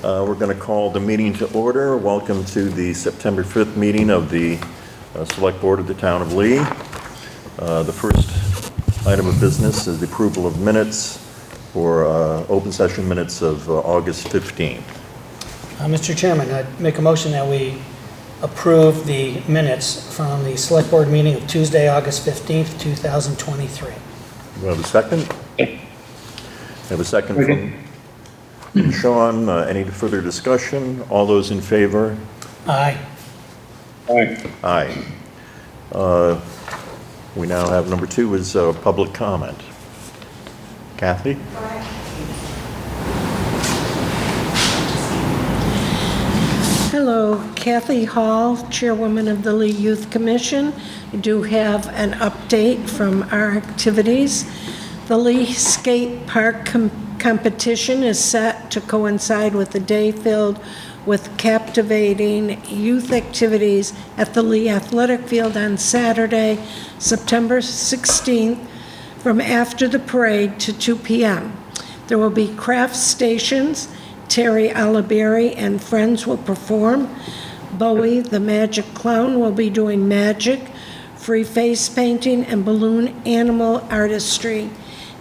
We're going to call the meeting to order. Welcome to the September 5th meeting of the Select Board of the Town of Lee. The first item of business is the approval of minutes for open session minutes of August 15th. Mr. Chairman, I'd make a motion that we approve the minutes from the Select Board meeting of Tuesday, August 15th, 2023. Do I have a second? I have a second from Sean. Any further discussion? All those in favor? Aye. Aye. We now have number 2 is public comment. Kathy? Hello, Kathy Hall, Chairwoman of the Lee Youth Commission. I do have an update from our activities. The Lee Skate Park competition is set to coincide with a day filled with captivating youth activities at the Lee Athletic Field on Saturday, September 16th, from after the parade to 2 p.m. There will be craft stations. Terry Oliberry and friends will perform. Bowie, the Magic Clown, will be doing magic, free face painting, and balloon animal artistry.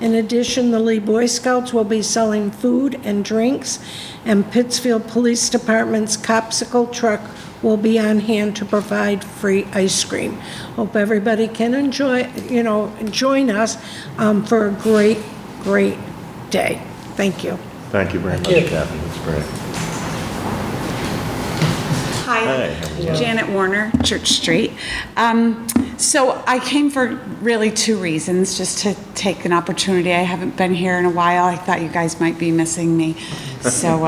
In addition, the Lee Boy Scouts will be selling food and drinks, and Pittsfield Police Department's Copsicle truck will be on hand to provide free ice cream. Hope everybody can join us for a great, great day. Thank you. Thank you very much, Kathy. That's great. Hi, Janet Warner, Church Street. So I came for really 2 reasons, just to take an opportunity. I haven't been here in a while. I thought you guys might be missing me. So,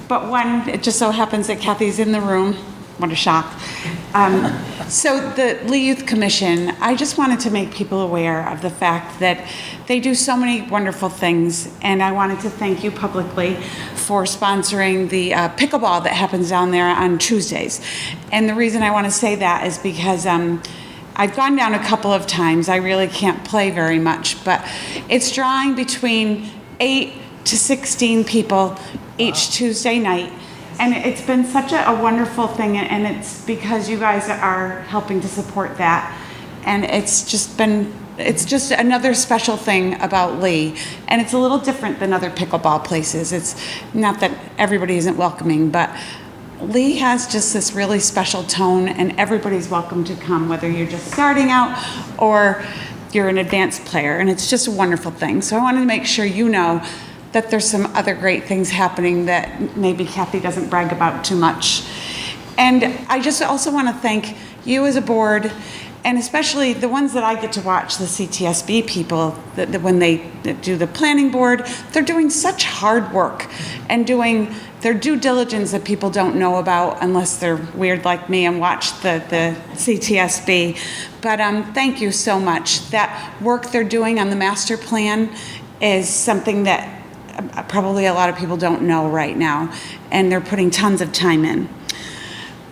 but one, it just so happens that Kathy's in the room. What a shock. So the Lee Youth Commission, I just wanted to make people aware of the fact that they do so many wonderful things, and I wanted to thank you publicly for sponsoring the pickleball that happens down there on Tuesdays. And the reason I want to say that is because I've gone down a couple of times. I really can't play very much, but it's drawing between 8 to 16 people each Tuesday night. And it's been such a wonderful thing, and it's because you guys are helping to support that. And it's just another special thing about Lee. And it's a little different than other pickleball places. It's not that everybody isn't welcoming, but Lee has just this really special tone, and everybody's welcome to come, whether you're just starting out or you're an advanced player. And it's just a wonderful thing. So I wanted to make sure you know that there's some other great things happening that maybe Kathy doesn't brag about too much. And I just also want to thank you as a board, and especially the ones that I get to watch, the CTSB people, that when they do the planning board, they're doing such hard work and doing their due diligence that people don't know about unless they're weird like me and watch the CTSB. But thank you so much. That work they're doing on the master plan is something that probably a lot of people don't know right now, and they're putting tons of time in.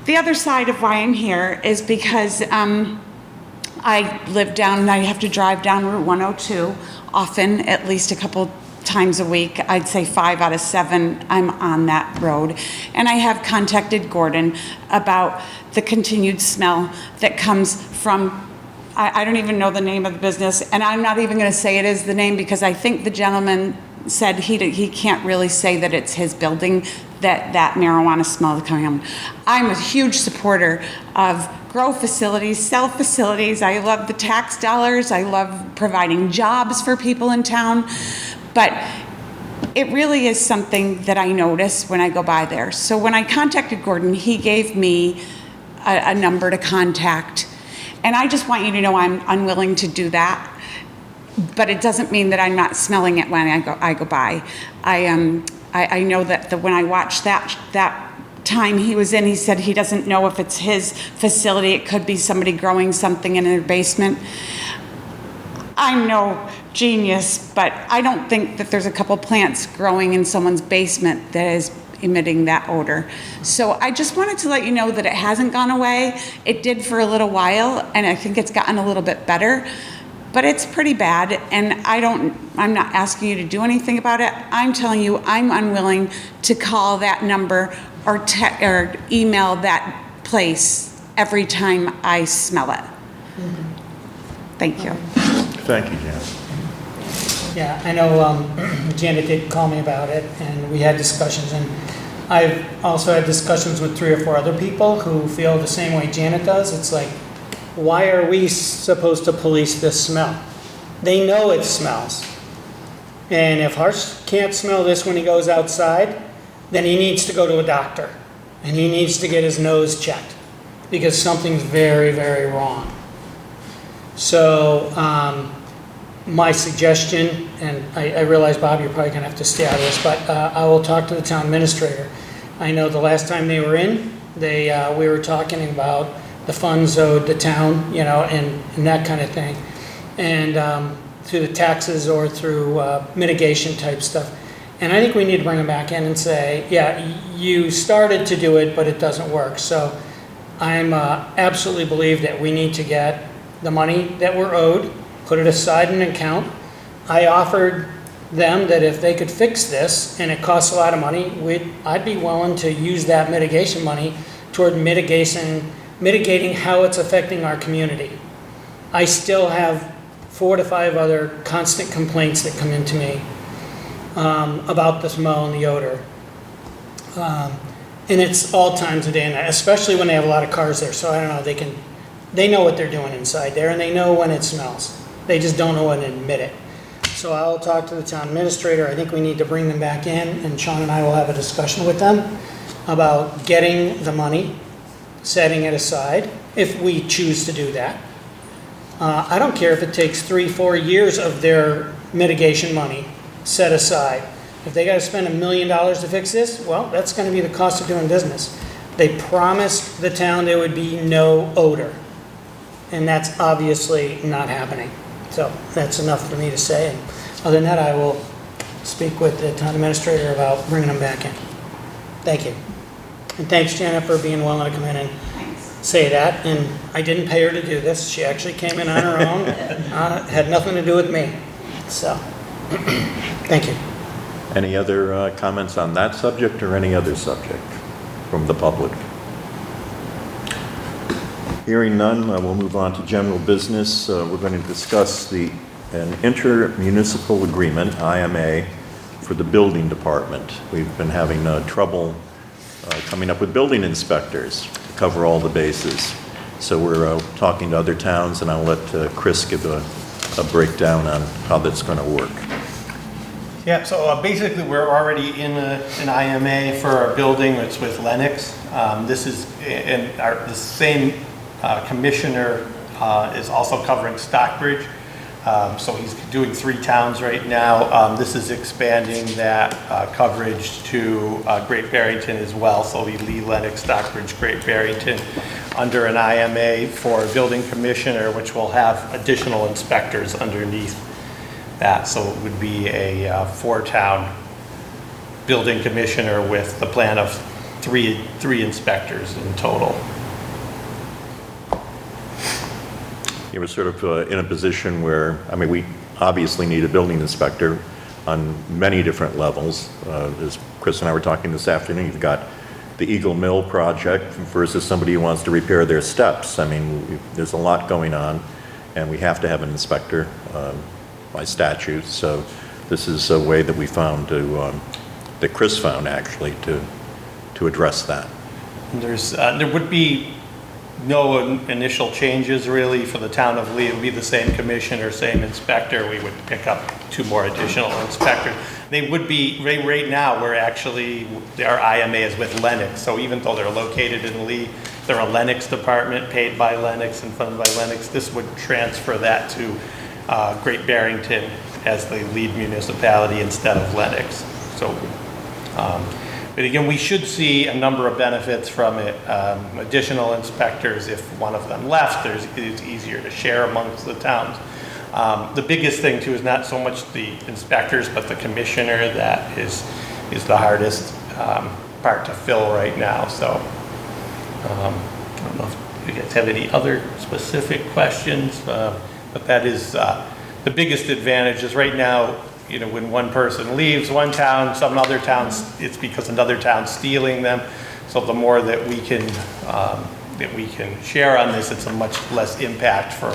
The other side of why I'm here is because I live down, and I have to drive down Route 102 often, at least a couple times a week. I'd say 5 out of 7 I'm on that road. And I have contacted Gordon about the continued smell that comes from, I don't even know the name of the business, and I'm not even going to say it is the name because I think the gentleman said he can't really say that it's his building that marijuana smell is coming on. I'm a huge supporter of grow facilities, sell facilities. I love the tax dollars. I love providing jobs for people in town. But it really is something that I notice when I go by there. So when I contacted Gordon, he gave me a number to contact. And I just want you to know I'm unwilling to do that. But it doesn't mean that I'm not smelling it when I go by. I know that when I watched that time he was in, he said he doesn't know if it's his facility. It could be somebody growing something in their basement. I'm no genius, but I don't think that there's a couple plants growing in someone's basement that is emitting that odor. So I just wanted to let you know that it hasn't gone away. It did for a little while, and I think it's gotten a little bit better. but it's pretty bad, and I'm not asking you to do anything about it. I'm telling you, I'm unwilling to call that number or email that place every time I smell it. Thank you. Thank you, Janet. Yeah, I know Janet did call me about it, and we had discussions, and I've also had discussions with 3 or 4 other people who feel the same way Janet does. It's like, why are we supposed to police this smell? They know it smells. And if Harsh can't smell this when he goes outside, then he needs to go to a doctor, and he needs to get his nose checked, because something's very, very wrong. So, my suggestion, and I realize, Bob, you're probably going to have to stay out of this, but I will talk to the town administrator. I know the last time they were in, we were talking about the funds owed the town, you know, and that kind of thing, and through the taxes or through mitigation type stuff. And I think we need to bring them back in and say, yeah, you started to do it, but it doesn't work. So I'm absolutely believe that we need to get the money that we're owed, put it aside in an account. I offered them that if they could fix this, and it costs a lot of money, I'd be willing to use that mitigation money toward mitigating how it's affecting our community. I still have 4 to 5 other constant complaints that come into me about the smell and the odor. And it's all times of day and night, especially when they have a lot of cars there. So I don't know, they know what they're doing inside there, and they know when it smells. They just don't know when to admit it. So I'll talk to the town administrator. I think we need to bring them back in, and Sean and I will have a discussion with them about getting the money, setting it aside, if we choose to do that. I don't care if it takes 3-4 years of their mitigation money set aside. If they got to spend $1 million to fix this, well, that's going to be the cost of doing business. They promised the town there would be no odor, and that's obviously not happening. So that's enough for me to say. And other than that, I will speak with the town administrator about bringing them back in. Thank you. And thanks, Janet, for being willing to come in and say that. And I didn't pay her to do this. She actually came in on her own. Had nothing to do with me. So, thank you. Any other comments on that subject or any other subject from the public? Hearing none, we'll move on to general business. We're going to discuss an intermunicipal agreement, IMA, for the building department. We've been having trouble coming up with building inspectors to cover all the bases. So we're talking to other towns, and I'll let Chris give a breakdown on how that's going to work. Yeah, so basically we're already in an IMA for our building. It's with Lennox. This is, and the same commissioner is also covering Stockbridge. So he's doing 3 towns right now. This is expanding that coverage to Great Barrington as well. So Lee, Lennox, Stockbridge, Great Barrington under an IMA for a building commissioner, which will have additional inspectors underneath that. So it would be a 4-town building commissioner with the plan of three inspectors in total. You were sort of in a position where, I mean, we obviously need a building inspector on many different levels. As Chris and I were talking this afternoon, you've got the Eagle Mill project versus somebody who wants to repair their steps. I mean, there's a lot going on, and we have to have an inspector by statute. So this is a way that we found that Chris found actually to address that. And there would be no initial changes really for the town of Lee. It would be the same commissioner, same inspector. We would pick up 2 more additional inspectors. They would be, right now, we're actually, our IMA is with Lennox. So even though they're located in Lee, they're a Lennox department paid by Lennox and funded by Lennox. This would transfer that to Great Barrington as the lead municipality instead of Lennox. So, but again, we should see a number of benefits from it. Additional inspectors, if one of them left, it's easier to share amongst the towns. The biggest thing too is not so much the inspectors, but the commissioner. That is the hardest part to fill right now. So I don't know if you guys have any other specific questions. But that is the biggest advantage is right now, when one person leaves one town, some other towns, it's because another town's stealing them. So the more that we can share on this, it's a much less impact for,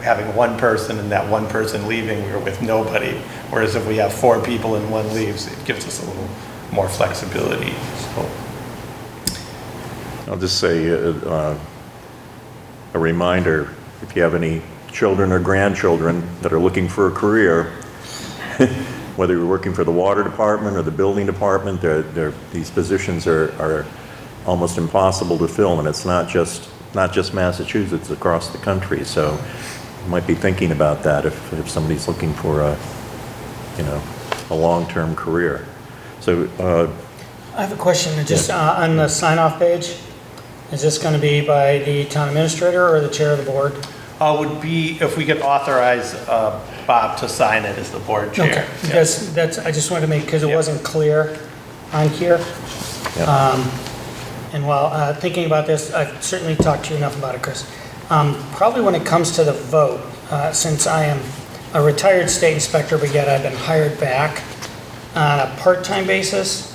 having one person and that one person leaving, we're with nobody. Whereas if we have 4 people and one leaves, it gives us a little more flexibility. So. I'll just say a reminder, if you have any children or grandchildren that are looking for a career, whether you're working for the water department or the building department, these positions are almost impossible to fill, and it's not just Massachusetts, across the country. So you might be thinking about that if somebody's looking for a long-term career. So I have a question, just on the sign-off page. Is this going to be by the town administrator or the chair of the board? Would be if we could authorize Bob to sign it as the board chair. Okay, because I just wanted to make, because it wasn't clear on here. Yeah. And while thinking about this, I've certainly talked to you enough about it, Chris. Probably when it comes to the vote, since I am a retired state inspector, but yet I've been hired back on a part-time basis,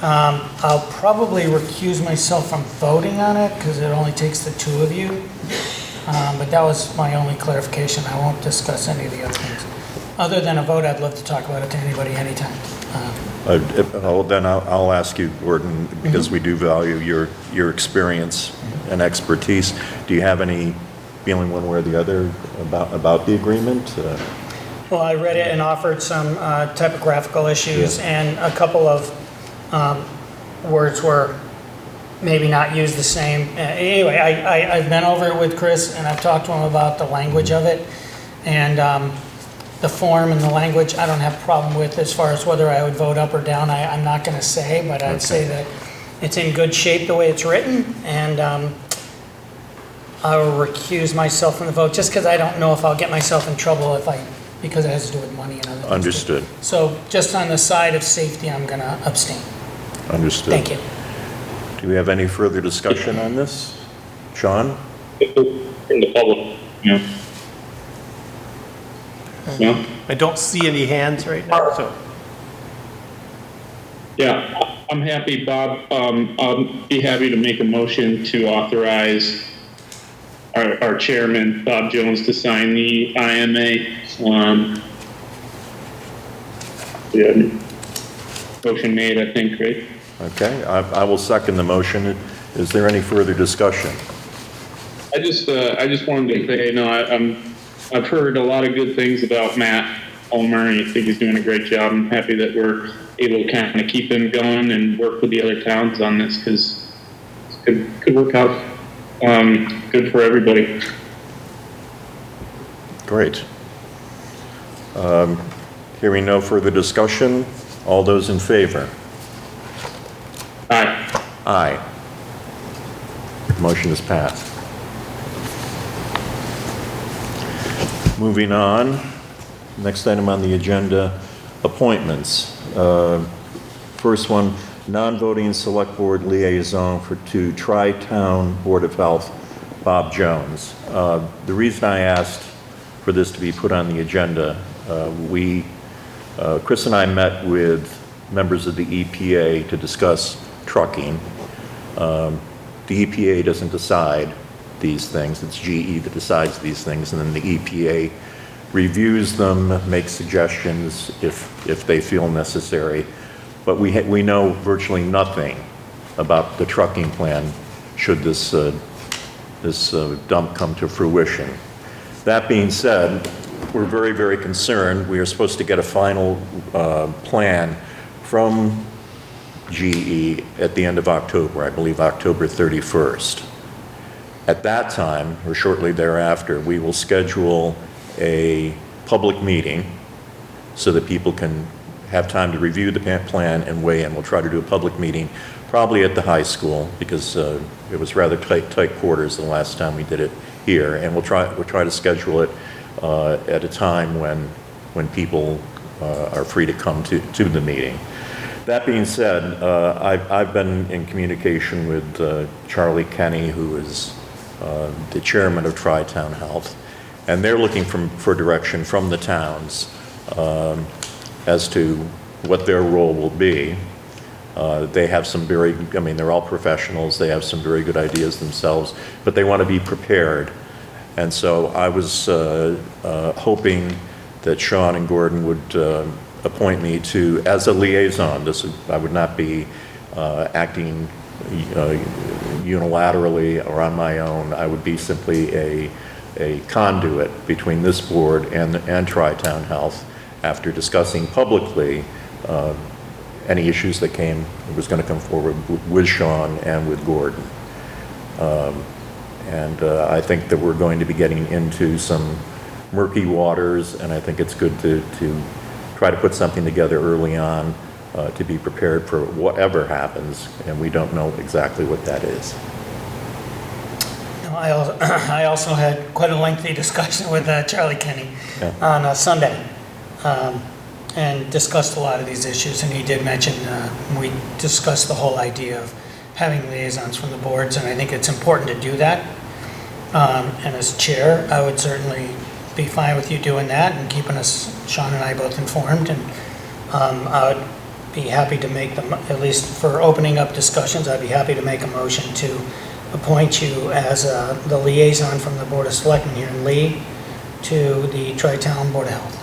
I'll probably recuse myself from voting on it because it only takes the 2 of you. But that was my only clarification. I won't discuss any of the other things. Other than a vote, I'd love to talk about it to anybody, anytime. Then I'll ask you, Gordon, because we do value your experience and expertise. Do you have any feeling one way or the other about the agreement? Well, I read it and offered some typographical issues, and a couple of words were maybe not used the same. Anyway, I've been over it with Chris, and I've talked to him about the language of it, and the form and the language I don't have a problem with. As far as whether I would vote up or down, I'm not going to say, but I'd say that it's in good shape the way it's written, and I will recuse myself from the vote just because I don't know if I'll get myself in trouble because it has to do with money and other things. Understood. So just on the side of safety, I'm going to abstain. Understood. Thank you. Do we have any further discussion on this? Sean? From the public, No? I don't see any hands right now, so. Yeah, I'm happy, Bob. I'll be happy to make a motion to authorize our chairman, Bob Jones, to sign the IMA. Motion made, I think, right? Okay, I will second the motion. Is there any further discussion? I just wanted to say, I've heard a lot of good things about Matt Ulmer, and I think he's doing a great job. I'm happy that we're able to kind of keep him going and work with the other towns on this, because it could work out good for everybody. Great. Hearing no further discussion, all those in favor? Aye. Aye. Motion is passed. Moving on, next item on the agenda, appointments. First one, non-voting select board liaison to Tri-Town Board of Health, Bob Jones. The reason I asked for this to be put on the agenda, Chris and I met with members of the EPA to discuss trucking. The EPA doesn't decide these things. It's GE that decides these things, and then the EPA reviews them, makes suggestions if they feel necessary. But we know virtually nothing about the trucking plan should this dump come to fruition. That being said, we're very, very concerned. We are supposed to get a final plan from GE at the end of October, I believe October 31st. At that time, or shortly thereafter, we will schedule a public meeting so that people can have time to review the plan and weigh in. We'll try to do a public meeting, probably at the high school, because it was rather tight quarters the last time we did it here. And we'll try to schedule it at a time when people are free to come to the meeting. That being said, I've been in communication with Charlie Kenny, who is the chairman of Tri-Town Health, And they're looking for direction from the towns as to what their role will be. They have some very, I mean, they're all professionals, they have some very good ideas themselves, but they want to be prepared. And so I was hoping that Sean and Gordon would appoint me to, as a liaison. I would not be acting unilaterally or on my own. I would be simply a conduit between this board and Tri-Town Health after discussing publicly any issues that was going to come forward with Sean and with Gordon. I think that we're going to be getting into some murky waters, and I think it's good to try to put something together early on to be prepared for whatever happens, and we don't know exactly what that is. I also had quite a lengthy discussion with Charlie Kenny on Sunday, and discussed a lot of these issues, and he did mention, we discussed the whole idea of having liaisons from the boards, and I think it's important to do that. And as chair, I would certainly be fine with you doing that and keeping us, Sean and I, both informed, and I would be happy to make them, at least for opening up discussions, I'd be happy to make a motion to appoint you as the liaison from the Board of Selectmen here in Lee to the Tri-Town Board of Health.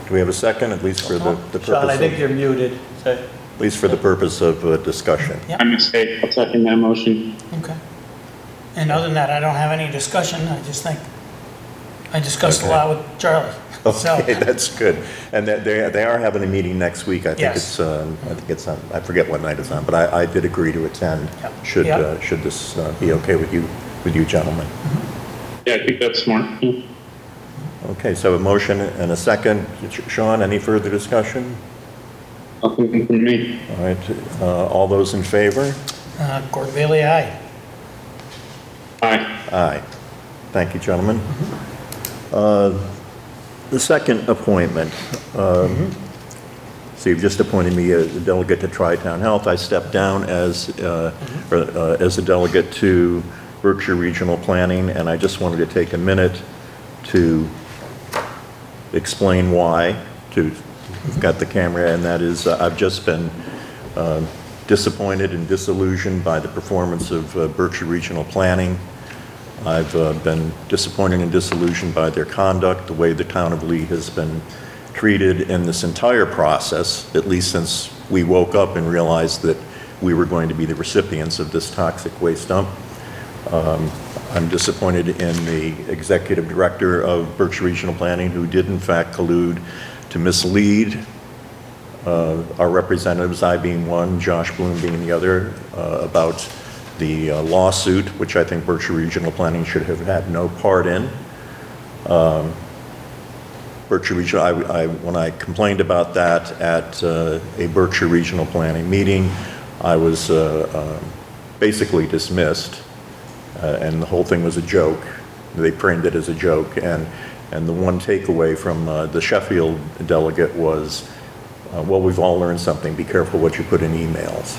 Do we have a second, at least for the purpose Sean, I think of, you're muted. So- at least for the purpose of discussion? Yep. I mistake. I'll second that motion. Okay. And other than that, I don't have any discussion. I just think I discussed a lot with Charlie. Okay, that's good. And they are having a meeting next week. I think Yes. it's on, I forget what night it's on, but I did agree to attend. Yep. Should Yep. should this be okay with you gentlemen? Yeah, I think that's smart. Okay, so a motion and a second. Sean, any further discussion? Nothing from me. All right, all those in favor? Gordon Bailey, aye. Aye. Aye. Thank you, gentlemen. The second appointment, so you've just appointed me as a delegate to Tri-Town Health. I stepped down as a delegate to Berkshire Regional Planning, and I just wanted to take a minute to explain why. We've got the camera, and that is I've just been disappointed and disillusioned by the performance of Berkshire Regional Planning. I've been disappointed and disillusioned by their conduct, the way the town of Lee has been treated in this entire process, at least since we woke up and realized that we were going to be the recipients of this toxic waste dump. I'm disappointed in the executive director of Berkshire Regional Planning, who did in fact collude to mislead our representatives, I being one, Josh Bloom being the other, about the lawsuit, which I think Berkshire Regional Planning should have had no part in. Berkshire Regional, when I complained about that at a Berkshire Regional Planning meeting, I was basically dismissed, and the whole thing was a joke. They framed it as a joke, and the one takeaway from the Sheffield delegate was, well, we've all learned something. Be careful what you put in emails.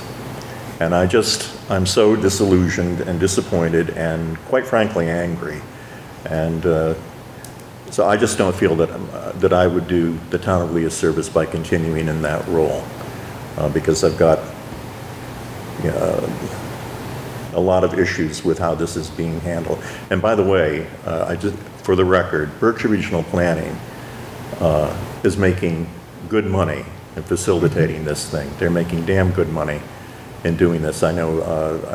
And I'm so disillusioned and disappointed and quite frankly angry. And so I just don't feel that I would do the town of Lee a service by continuing in that role, because I've got a lot of issues with how this is being handled. And by the way, for the record, Berkshire Regional Planning is making good money in facilitating this thing. They're making damn good money in doing this. I know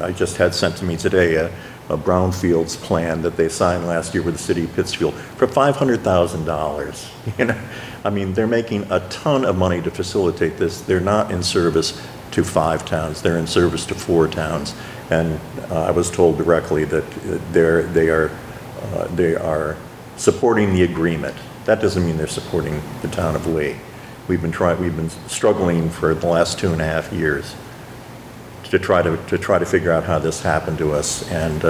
I just had sent to me today a brownfields plan that they signed last year with the city of Pittsfield for $500,000. You know, I mean, they're making a ton of money to facilitate this. They're not in service to 5 towns. They're in service to 4 towns. And I was told directly that they are supporting the agreement. That doesn't mean they're supporting the town of Lee. We've been struggling for the last 2.5 years to try to figure out how this happened to us, and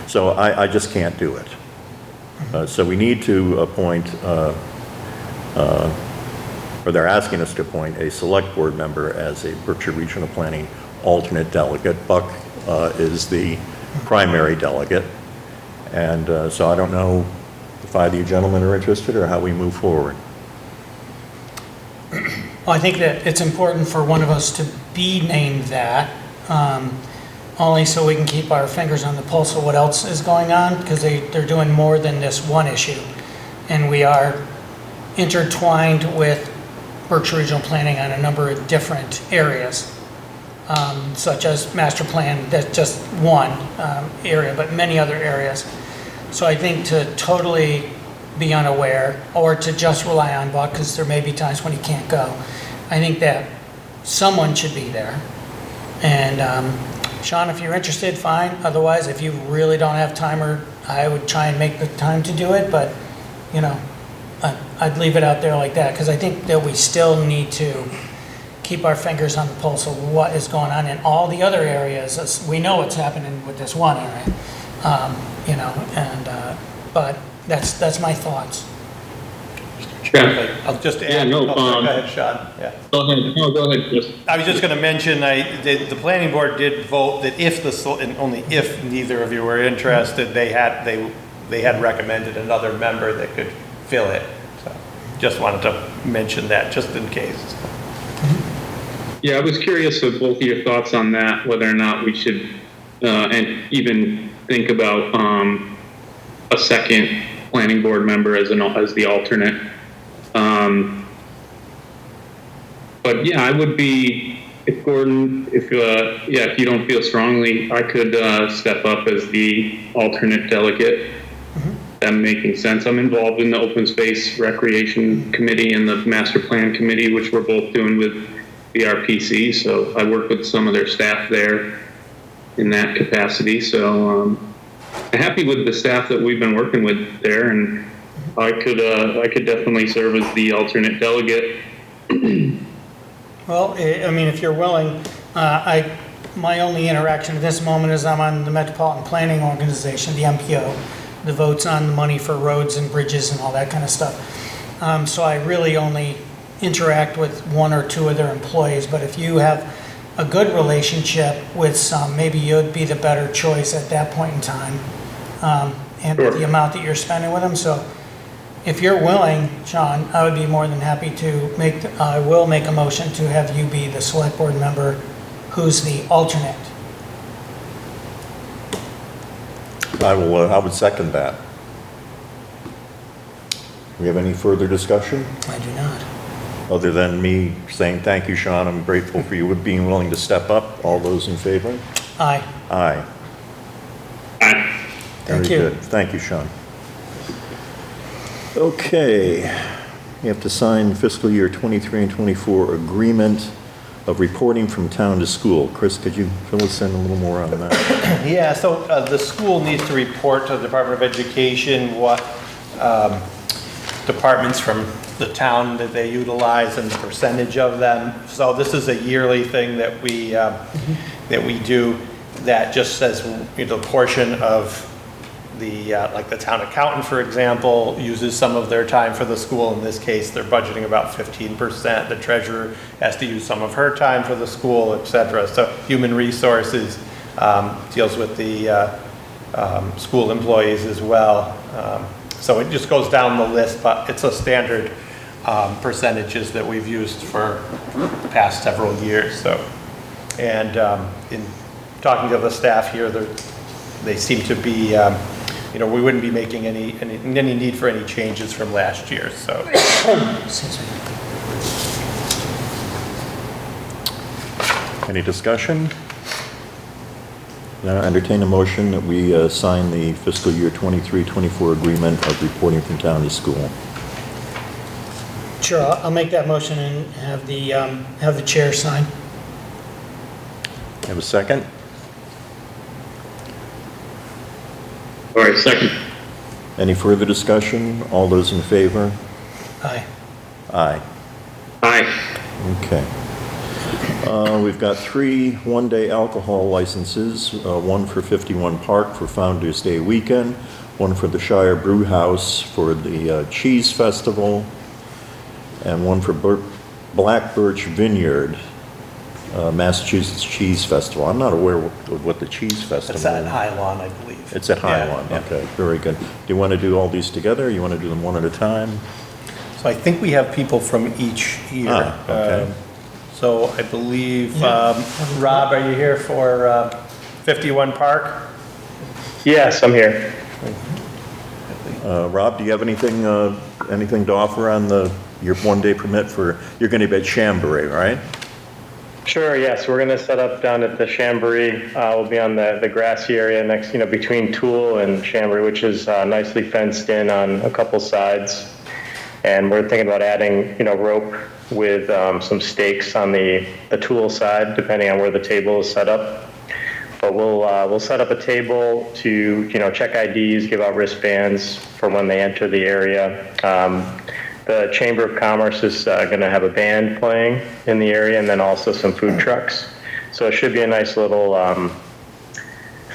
so I just can't do it. So we need to appoint, or they're asking us to appoint a select board member as a Berkshire Regional Planning alternate delegate. Buck is the primary delegate, And so I don't know if either you gentlemen are interested or how we move forward. Well, I think that it's important for one of us to be named that, only so we can keep our fingers on the pulse of what else is going on, because they're doing more than this one issue. And we are intertwined with Berkshire Regional Planning on a number of different areas, such as master plan, that's just one area, but many other areas. So I think to totally be unaware or to just rely on Buck, because there may be times when he can't go, I think that someone should be there. And Sean, if you're interested, fine. Otherwise, if you really don't have time, or I would try and make the time to do it, but you know, I'd leave it out there like that, because I think that we still need to keep our fingers on the pulse of what is going on in all the other areas. We know what's happening with this one area, you know, and but that's my thoughts. Yeah. I'll just add. Yeah, no, go ahead, Sean. Yeah. Go ahead. No, go ahead, Chris. I was just going to mention, the planning board did vote that and only if neither of you were interested, they had recommended another member that could fill it. So just wanted to mention that just in case. Yeah, I was curious of both of your thoughts on that, whether or not we should, and even think about a second planning board member as the alternate. But yeah, I would be, if Gordon, if you don't feel strongly, I could step up as the alternate delegate. That making sense. I'm involved in the open space recreation committee and the master plan committee, which we're both doing with the RPC. So I work with some of their staff there in that capacity. So I'm happy with the staff that we've been working with there, and I could definitely serve as the alternate delegate. Well, I mean, if you're willing, my only interaction at this moment is I'm on the Metropolitan Planning Organization, the MPO, the votes on the money for roads and bridges and all that kind of stuff. So I really only interact with one or two of their employees, but if you have a good relationship with some, maybe you'd be the better choice at that point in time, and Sure. the amount that you're spending with them. So if you're willing, Sean, I would be more than happy to I will make a motion to have you be the select board member who's the alternate. I would second that. Do we have any further discussion? I do not. Other than me saying, thank you, Sean, I'm grateful for you being willing to step up. All those in favor? Aye. Aye. Aye. Thank Very you. good. Thank you, Sean. Okay, you have to sign fiscal year 23 and 24 agreement of reporting from town to school. Chris, could you fill us in a little more on that? Yeah, so the school needs to report to the Department of Education what departments from the town that they utilize and the percentage of them. So this is a yearly thing that we do that just says, you know, the portion of the, like the town accountant, for example, uses some of their time for the school. In this case, they're budgeting about 15%. The treasurer has to use some of her time for the school, et cetera. So human resources deals with the school employees as well. So it just goes down the list, but it's a standard percentages that we've used for the past several years. So, and in talking to the staff here, they seem to be, you know, we wouldn't be making any need for any changes from last year. So, Any discussion? Now entertain a motion that we sign the fiscal year 23-24 agreement of reporting from town to school. Sure, I'll make that motion and have the chair sign. Have a second? All right, second. Any further discussion? All those in favor? Aye. Aye. Aye. Okay. We've got 3 one-day alcohol licenses, one for 51 Park for Founder's Day weekend, one for the Shire Brew House for the Cheese Festival, and one for Black Birch Vineyard Massachusetts Cheese Festival. I'm not aware of what the Cheese Festival is. It's at High Lawn, I believe. It's at High Yeah, Lawn, yeah. okay, very good. Do you want to do all these together, or you want to do them one at a time? So I think we have people from each year. Okay. So I believe, Yeah. Rob, are you here for 51 Park? Yes, I'm here. Rob, do you have anything to offer on your one-day permit for, you're going to be at Chambray, right? Sure, yes, we're gonna set up down at the Chambray. We'll be on the grassy area next, between Toole and Chambray, which is nicely fenced in on a couple sides. And we're thinking about adding, rope with some stakes on the Toole side, depending on where the table is set up. But we'll set up a table to, check IDs, give out wristbands for when they enter the area. The Chamber of Commerce is going to have a band playing in the area, and then also some food trucks. So it should be a nice little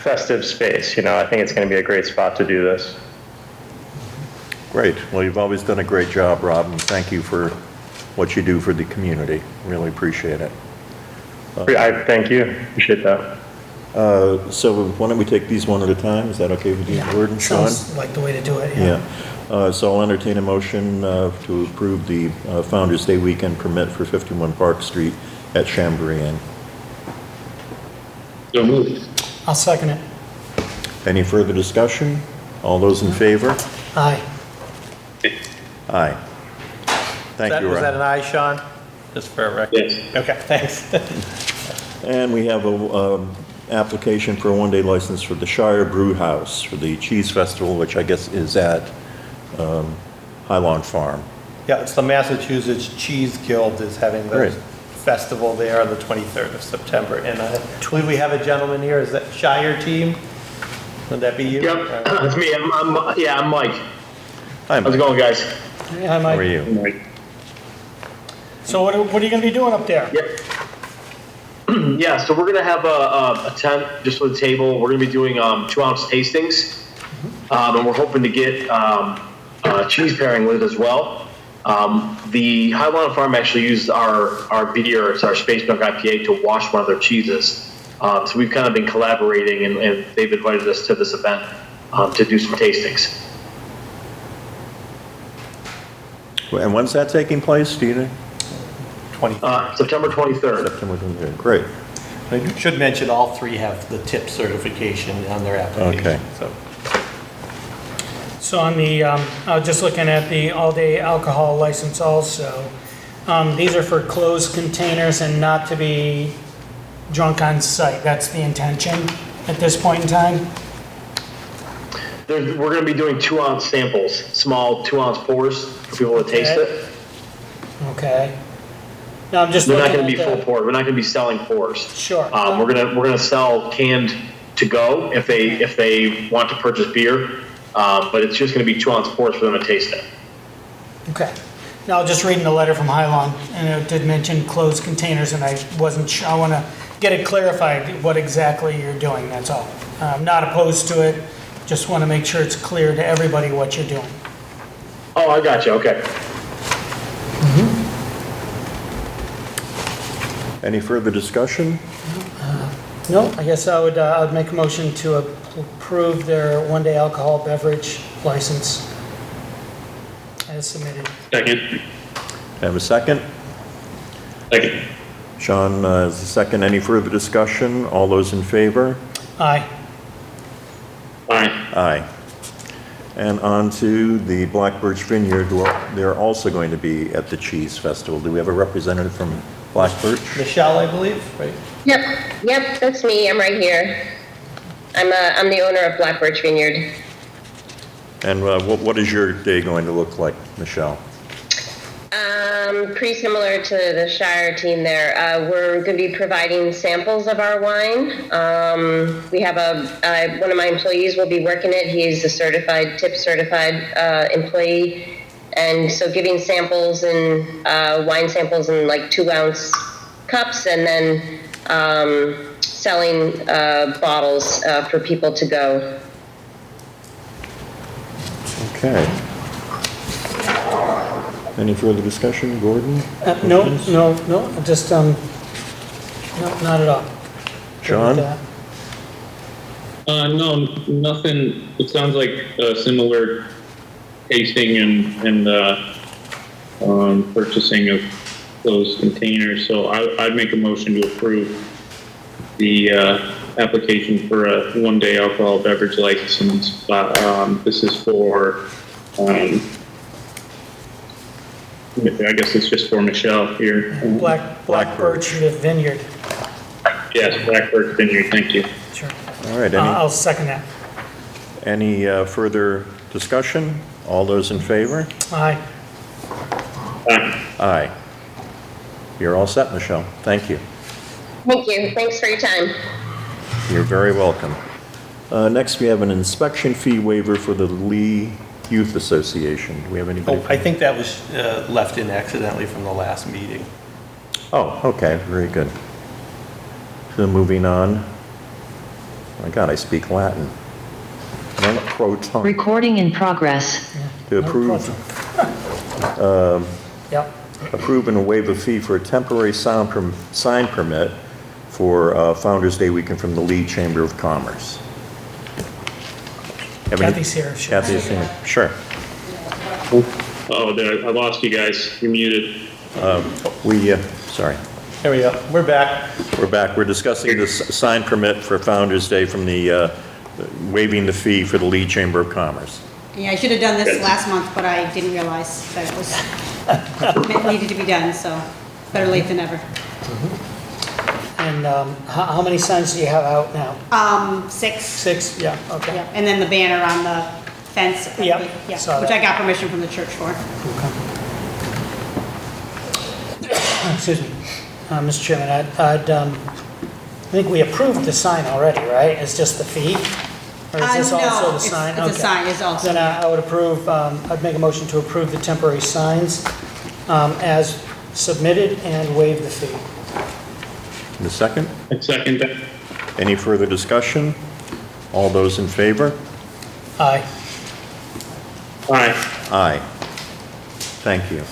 festive space. I think it's going to be a great spot to do this. Great. Well, you've always done a great job, Rob, and thank you for what you do for the community. Really appreciate it. I thank you. Appreciate that. So why don't we take these one at a time? Is that okay with you, Gordon, Sean? Sounds like the way to do it, yeah. Yeah. So I'll entertain a motion to approve the Founder's Day weekend permit for 51 Park Street at Chambray Inn. So moved. I'll second it. Any further discussion? All those in favor? Aye. Aye. Thank you, Was that Rob. an aye, Sean? Just for a record? Yes. Okay, thanks. And we have a application for a one-day license for the Shire Brew House for the Cheese Festival, which I guess is at High Lawn Farm. Yeah, it's the Massachusetts Cheese Guild is having the Great. festival there on the 23rd of September. And I believe we have a gentleman here, is that Shire team? Would that be you? Yep, that's me. I'm Mike. Hi, How's Mike. it going, guys? Yeah, How are Mike. you? So what are you gonna be doing up there? Yep. Yeah, so we're gonna have a tent just with a table. We're gonna be doing 2-ounce tastings, and we're hoping to get cheese pairing with it as well. The High Lawn Farm actually used our beer, it's our Space Milk IPA, to wash one of their cheeses. So we've kind of been collaborating, and they've invited us to this event to do some tastings. And when's that taking place, do you know? 23rd. September 23rd. September 23rd. Great. I should mention all three have the tip certification on their application. Okay. So on the, I was just looking at the all-day alcohol license also. These are for closed containers and not to be drunk on site. That's the intention at this point in time? We're going to be doing 2-ounce samples, small 2-ounce pours for people to taste it. Okay. Now I'm just They're looking not going to be at full the- pour. We're not going to be selling pours. Sure. We're gonna sell canned to go if they want to purchase beer, but it's just going to be 2-ounce pours for them to taste it. Okay. Now, just reading the letter from High Lawn, and it did mention closed containers, and I wasn't sure, I want to get it clarified what exactly you're doing, that's all. I'm not opposed to it, just want to make sure it's clear to everybody what you're doing. Oh, I got you. Okay. Any further discussion? No, I guess I would make a motion to approve their one-day alcohol beverage license as submitted. Second. Have a second? Second. Sean is the second. Any further discussion? All those in favor? Aye. Aye. Aye. And on to the Black Birch Vineyard, they're also going to be at the Cheese Festival. Do we have a representative from Black Birch? Michelle, I believe, right? Yep, that's me. I'm right here. I'm the owner of Black Birch Vineyard. And what is your day going to look like, Michelle? Pretty similar to the Shire team there. We're going to be providing samples of our wine. We have one of my employees will be working it. He's a tip certified employee. And so giving samples and wine samples in like 2-ounce cups, and then selling bottles for people to go. Okay. Any further discussion, Gordon? No, just, No, not at all. John? Good with No, nothing. It sounds like similar tasting and purchasing of those containers. So I'd make a motion to approve the application for a one-day alcohol beverage license. This is for, I guess it's just for Michelle here. that. Black Birch Vineyard. Yes, Black Birch Vineyard. Thank you. Sure. All right, I'll second that. any further discussion? All those in favor? Aye. Aye. You're all set, Michelle. Thank you. Thank you. Thanks for your time. You're very welcome. Next, we have an inspection fee waiver for the Lee Youth Association. Do we have anybody? Oh, I think that was left in accidentally from the last meeting. Oh, okay, very good. So moving on. My God, I speak Latin. Non pro tongue. Recording in progress. To approve, Yep. approve and waive a fee for a temporary sign permit for Founder's Day weekend from the Lee Chamber of Commerce. Kathy's here. Sure. Kathy's here. Sure. Oh, I lost you guys. You're muted. Sorry. Here we go. We're back. We're back. We're discussing this sign permit for Founder's Day from the, waiving the fee for the Lee Chamber of Commerce. Yeah, I should have done this last month, but I didn't realize that it was, it needed to be done, so better late than never. And how many signs do you have out now? 6. 6? Yeah, okay. Yeah, and then the banner on the fence. Yeah, saw which that. I got permission from the church for. Excuse me. Mr. Chairman, I think we approved the sign already, right? It's just the fee? Or is this No, also the it's- sign? it's a Okay. sign, it's also- Then I would approve, I'd make a motion to approve the temporary signs as submitted and waive the fee. In a second? I second that. Any further discussion? All those in favor? Aye. Aye. Aye. Thank you.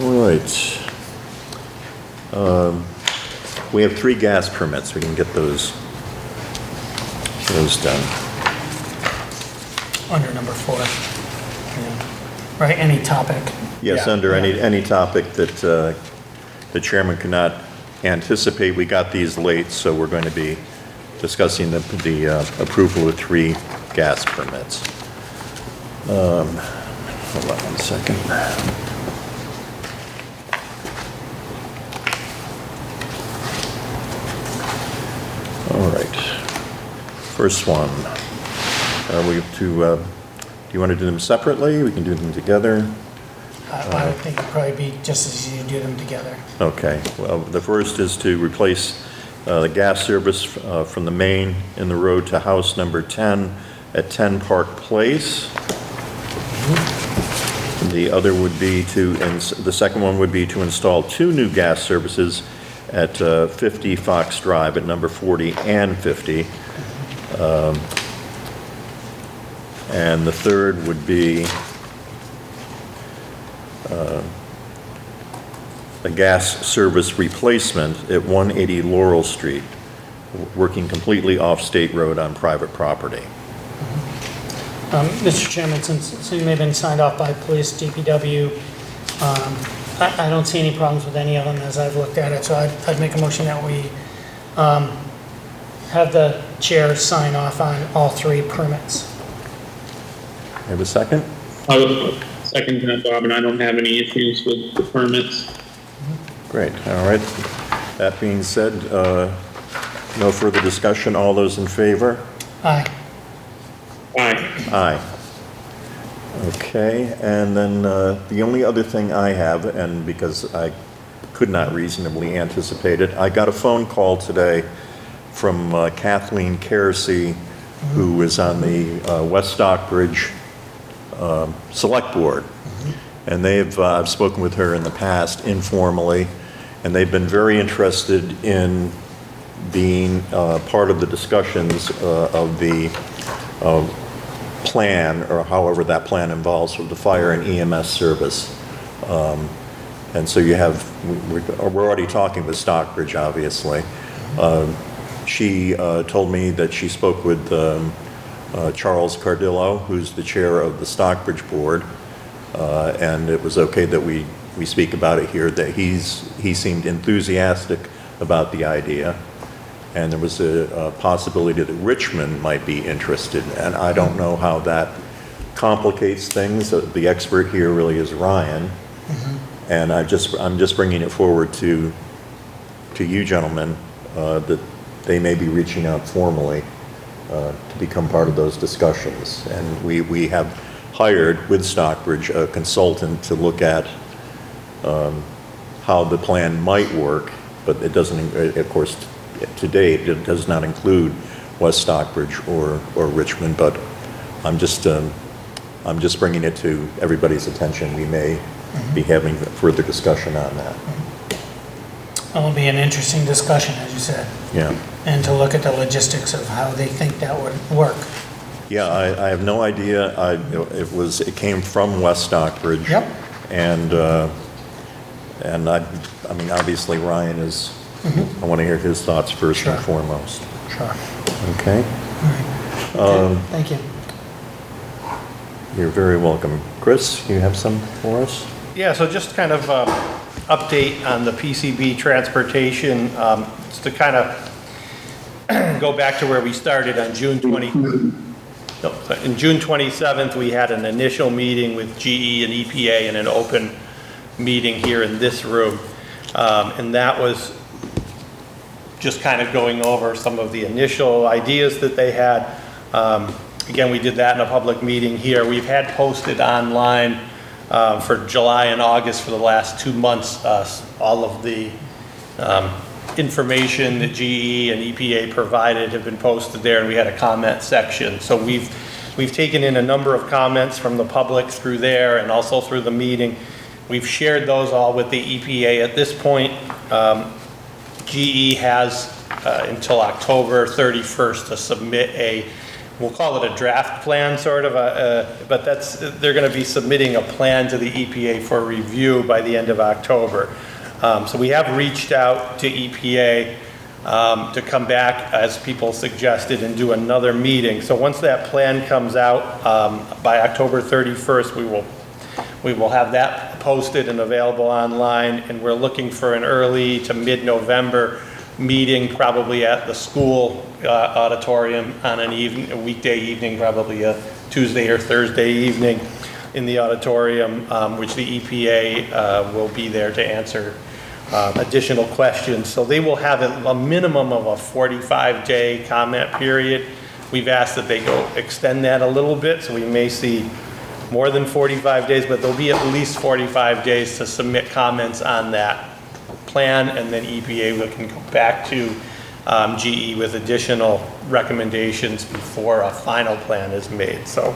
All right. We have 3 gas permits. We can get those done. Under number 4. Yeah. Right, any topic. Yes, Yeah. under any topic that the chairman could not anticipate. We got these late, so we're going to be discussing the approval of 3 gas permits. Hold on 1 second. All right. First one. Are we to, do you want to do them separately? We can do them together. I would think it'd probably be just as easy to do them together. Okay, well, the first is to replace the gas service from the main in the road to house number 10 at 10 Park Place. The other would be the second one would be to install 2 new gas services at 50 Fox Drive at number 40 and 50. And the third would be a gas service replacement at 180 Laurel Street, working completely off State Road on private property. Mr. Chairman, since you may have been signed off by police, DPW, I don't see any problems with any of them as I've looked at it, so I'd make a motion that we have the chair sign off on all 3 permits. Have a second? I would second that, Bob, and I don't have any issues with the permits. Great, all right. That being said, no further discussion. All those in favor? Aye. Aye. Aye. Okay, and then the only other thing I have, and because I could not reasonably anticipate it, I got a phone call today from Kathleen Kersey, who is on the West Stockbridge Select Board. And I've spoken with her in the past informally, and they've been very interested in being part of the discussions of the plan, or however that plan involves with the fire and EMS service. And so you have, we're already talking with Stockbridge, obviously. She told me that she spoke with Charles Cardillo, who's the chair of the Stockbridge Board, and it was okay that we speak about it here, that he seemed enthusiastic about the idea, and there was a possibility that Richmond might be interested, and I don't know how that complicates things. The expert here really is Ryan, and I'm just bringing it forward to you gentlemen, that they may be reaching out formally to become part of those discussions. And we have hired with Stockbridge a consultant to look at how the plan might work, but it doesn't, of course, to date, it does not include West Stockbridge or Richmond, but I'm just bringing it to everybody's attention. We may be having further discussion on that. It'll be an interesting discussion, as you said. Yeah. And to look at the logistics of how they think that would work. Yeah, I have no idea. It came from West Stockbridge. Yep. And I mean, obviously Ryan is, I want to hear his thoughts first and foremost. Sure. Okay? All right. Thank you. You're very welcome. Chris, you have some for us? Yeah, so just kind of update on the PCB transportation, just to kind of go back to where we started on June 27th, we had an initial meeting with GE and EPA and an open meeting here in this room. And that was just kind of going over some of the initial ideas that they had. Again, we did that in a public meeting here. We've had posted online for July and August for the last 2 months, all of the information that GE and EPA provided have been posted there, and we had a comment section. So we've taken in a number of comments from the public through there and also through the meeting. We've shared those all with the EPA. At this point, GE has until October 31st to submit we'll call it a draft plan, sort of, but they're going to be submitting a plan to the EPA for review by the end of October. So we have reached out to EPA to come back, as people suggested, and do another meeting. So once that plan comes out by October 31st, we will have that posted and available online, and we're looking for an early to mid-November meeting, probably at the school auditorium on a weekday evening, probably a Tuesday or Thursday evening in the auditorium, which the EPA will be there to answer additional questions. So they will have a minimum of a 45-day comment period. We've asked that they go extend that a little bit, so we may see more than 45 days, but there'll be at least 45 days to submit comments on that plan, and then EPA can go back to GE with additional recommendations before a final plan is made. So,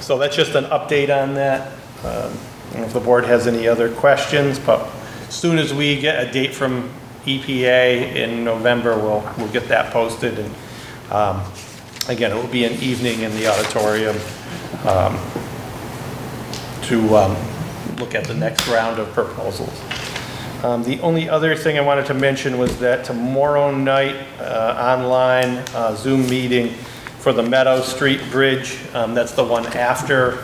so that's just an update on that. I don't know if the board has any other questions, but as soon as we get a date from EPA in November, we'll get that posted, and again, it will be an evening in the auditorium to look at the next round of proposals. The only other thing I wanted to mention was that tomorrow night, online Zoom meeting for the Meadow Street Bridge. That's the one after,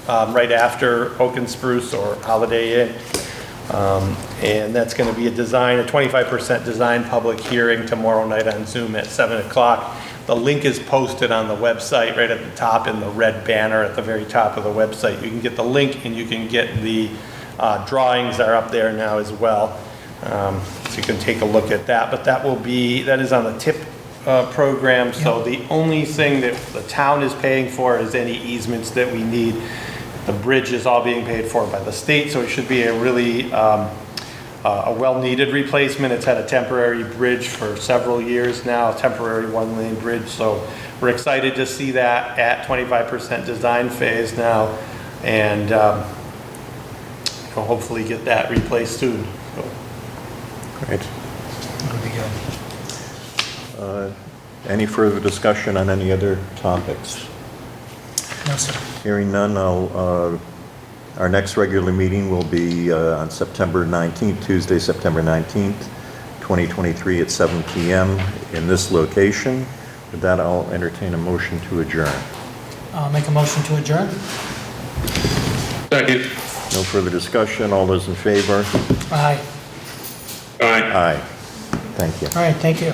right after Oak and Spruce or Holiday Inn. And that's going to be a 25% design public hearing tomorrow night on Zoom at 7 o'clock. The link is posted on the website right at the top in the red banner at the very top of the website. You can get the link, and you can get the drawings are up there now as well. So you can take a look at that. But that is on the TIP program. So the only thing that the town is paying for is any easements that we need. The bridge is all being paid for by the state, so it should be a really a well-needed replacement. It's had a temporary bridge for several years now, a temporary one-lane bridge. So we're excited to see that at 25% design phase now, and we'll hopefully get that replaced soon. So. Great. That'll be good. Any further discussion on any other topics? No, sir. Hearing none, I'll Our next regular meeting will be on September 19th, Tuesday, September 19th, 2023 at 7 p.m. in this location. With that, I'll entertain a motion to adjourn. I'll make a motion to adjourn. Second. No further discussion. All those in favor? Aye. Aye. Aye. Thank you. All right, thank you.